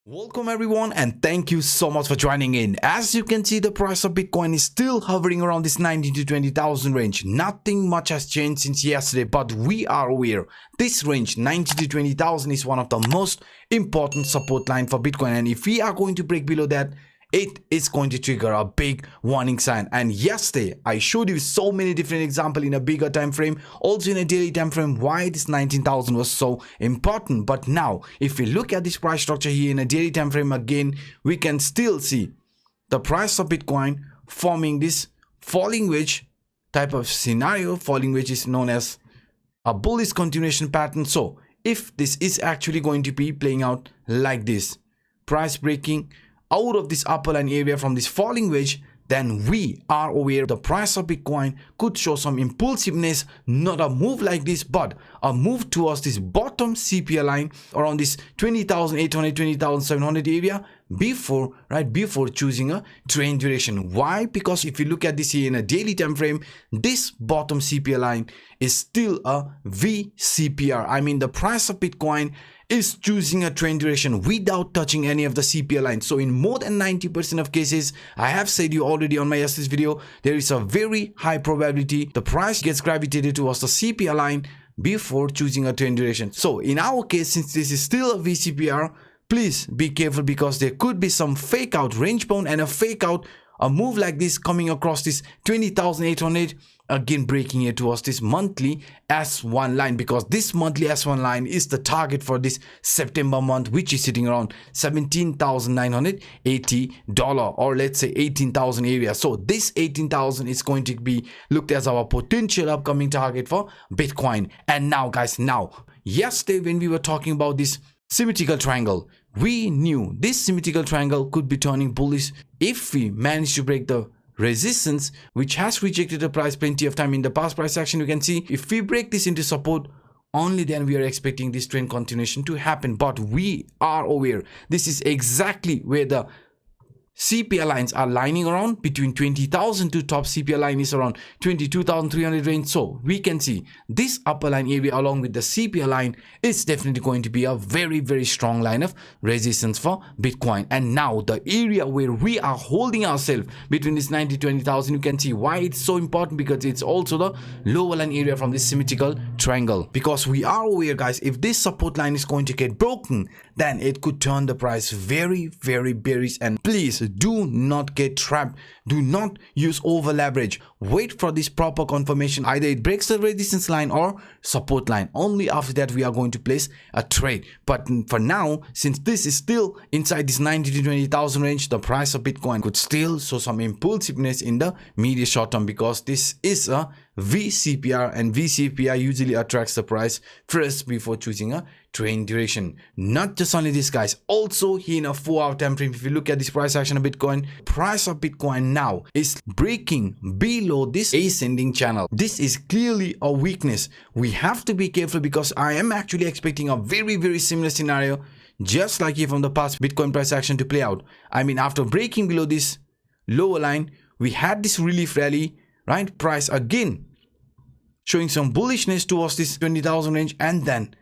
Welcome everyone, and thank you so much for joining in. As you can see, the price of Bitcoin is still hovering around this 19 to 20,000 range. Nothing much has changed since yesterday, but we are aware this range 19 to 20,000 is one of the most important support line for Bitcoin, and if we are going to break below that, it is going to trigger a big warning sign. And yesterday I showed you so many different examples in a bigger time frame, also in a daily time frame, why this 19,000 was so important. But now if we look at this price structure here in a daily time frame, again we can still see the price of Bitcoin forming this falling wedge type of scenario. Falling wedge is known as a bullish continuation pattern. So if this is actually going to be playing out like this, price breaking out of this upper line area from this falling wedge, then we are aware the price of Bitcoin could show some impulsiveness, not a move like this, but a move towards this bottom CPI line around this 20,800, 20,700 area before choosing a trend duration. Why? Because if you look at this here in a daily time frame, this bottom CPI line is still a VCPR. I mean, the price of Bitcoin is choosing a trend duration without touching any of the CPI lines. So in more than 90% of cases, I have said you already on my yesterday's video, there is a very high probability the price gets gravitated towards the CPI line before choosing a trend duration. So in our case, since this is still a VCPR, please be careful, because there could be some fake out range bound and a fake out, a move like this coming across this 20,800, again breaking it towards this monthly S1 line, because this monthly S1 line is the target for this September month, which is sitting around $17,980, or let's say 18,000 area. So this 18,000 is going to be looked as our potential upcoming target for Bitcoin. And now guys, yesterday when we were talking about this symmetrical triangle, we knew this symmetrical triangle could be turning bullish if we manage to break the resistance, which has rejected the price plenty of time in the past price action. You can see if we break this into support, only then we are expecting this trend continuation to happen. But we are aware this is exactly where the CPI lines are lining around between 20,000 to top CPI line is around 22,300 range. So we can see this upper line area along with the CPI line is definitely going to be a very strong line of resistance for Bitcoin. And now the area where we are holding ourselves between this 90 to 20,000, you can see why it's so important, because it's also the lower line area from this symmetrical triangle. Because we are aware guys, if this support line is going to get broken, then it could turn the price very bearish. And please do not get trapped, do not use over leverage. Wait for this proper confirmation, either it breaks the resistance line or support line. Only after that we are going to place a trade. But for now, since this is still inside this 90 to 20,000 range, the price of Bitcoin could still show some impulsiveness in the medium short term, because this is a VCPR, and VCPR usually attracts the price first before choosing a trend duration. Not just only this guys, also here in a 4-hour time frame, if you look at this price action of Bitcoin, price of Bitcoin now is breaking below this ascending channel. This is clearly a weakness. We have to be careful, because I am actually expecting a very similar scenario, just like here from the past Bitcoin price action to play out. I mean, after breaking below this lower line, we had this relief rally, right? Price again showing some bullishness towards this 20,000 range, and then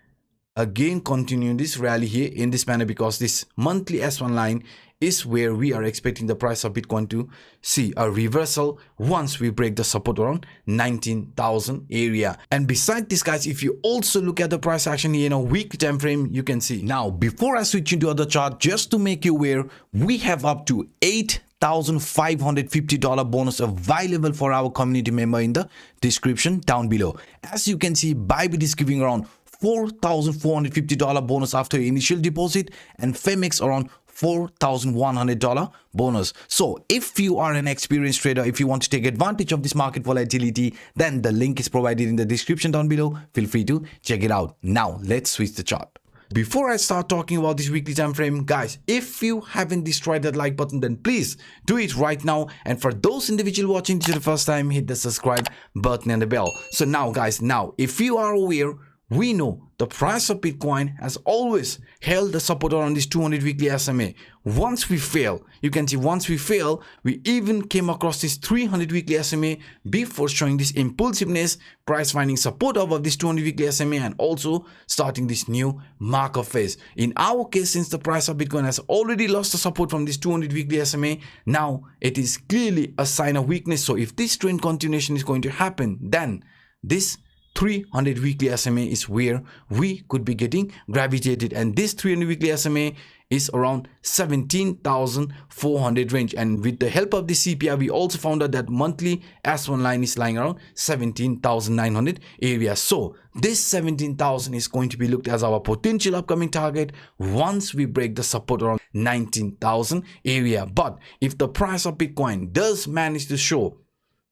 again continue this rally here in this manner, because this monthly S1 line is where we are expecting the price of Bitcoin to see a reversal once we break the support around 19,000 area. And beside this guys, if you also look at the price action here in a weekly time frame, you can see. Now before I switch into other chart, just to make you aware, we have up to $8,550 bonus available for our community member in the description down below. As you can see, Bybit is giving around $4,450 bonus after initial deposit, and Phemex around $4,100 bonus. So if you are an experienced trader, if you want to take advantage of this market volatility, then the link is provided in the description down below. Feel free to check it out. Now let's switch the chart. Before I start talking about this weekly time frame, guys, if you haven't destroyed that like button, then please do it right now. And for those individuals watching this for the first time, hit the subscribe button and the bell. So now guys, if you are aware, we know the price of Bitcoin has always held the support around this 200 weekly SMA. Once we fail, you can see once we fail, we even came across this 300 weekly SMA before showing this impulsiveness, price finding support above this 200 weekly SMA and also starting this new markup phase. In our case, since the price of Bitcoin has already lost the support from this 200 weekly SMA, now it is clearly a sign of weakness. So if this trend continuation is going to happen, then this 300 weekly SMA is where we could be getting gravitated, and this 300 weekly SMA is around 17,400 range, and with the help of the CPI we also found out that monthly S1 line is lying around 17,900 area. So this 17,000 is going to be looked as our potential upcoming target once we break the support around 19,000 area. But if the price of Bitcoin does manage to show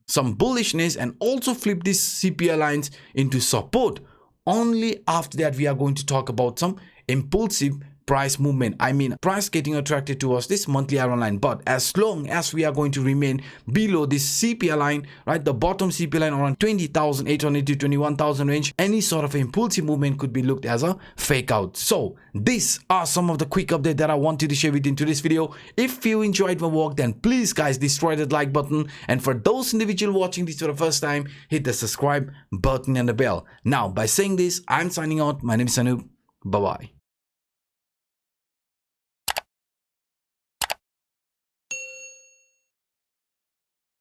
some bullishness and also flip these CPI lines into support, only after that we are going to talk about some impulsive price movement. I mean price getting attracted towards this monthly arrow line. But as long as we are going to remain below this CPI line, right, the bottom CPI line around 20,800 to 21,000 range, any sort of impulsive movement could be looked as a fake out. So these are some of the quick updates that I wanted to share with you in today's video. If you enjoyed my work, then please guys destroy that like button, and for those individuals watching this for the first time, hit the subscribe button and the bell. Now by saying this, I'm signing out. My name is Anup. Bye bye.